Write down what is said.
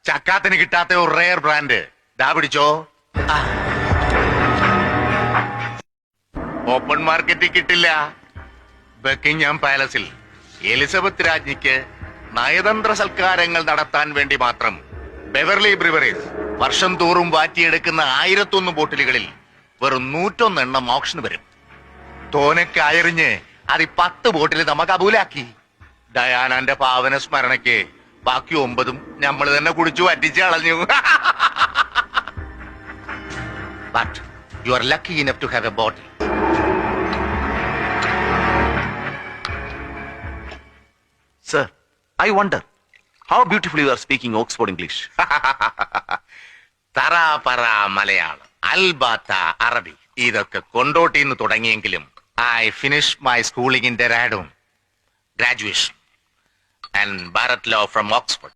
ചക്കാത്തിന് കിട്ടാത്ത ഒരു rare brand. ദാ പിടിച്ചോ. ഓപ്പൺ മാർക്കറ്റിൽ കിട്ടില്ല. ബക്കിംഗ്ഹാം പാലസിൽ എലിസബത്ത് രാജ്ഞിക്ക് നയതന്ത്ര സൽക്കാരങ്ങൾ നടത്താൻ വേണ്ടി മാത്രം ബെവർലി ബ്രിവറീസ് വർഷം തോറും വാറ്റിയെടുക്കുന്ന 1001 ബോട്ടിലുകളിൽ വെറും 101 എണ്ണം ഓപ്ഷന് വരും. തോനക്ക് അയറിഞ്ഞ് അത് 10 ബോട്ടിൽ നമുക്ക് അബൂലാക്കി. ഡയാനാന്റെ പാവന സ്മരണയ്ക്ക് ബാക്കി 9 നമ്മൾ തന്നെ കുടിച്ചു വറ്റിച്ച് കളഞ്ഞു. But you are lucky enough to have a bottle. Sir, I wonder how beautifully you are speaking Oxford English. തറ പറ മലയാളം, അൽബാത്ത അറബി ഇതൊക്കെ കൊണ്ടോട്ടിന്ന് തുടങ്ങിയെങ്കിലും I finish my schooling in Dehradun, graduation and Bharat law from Oxford.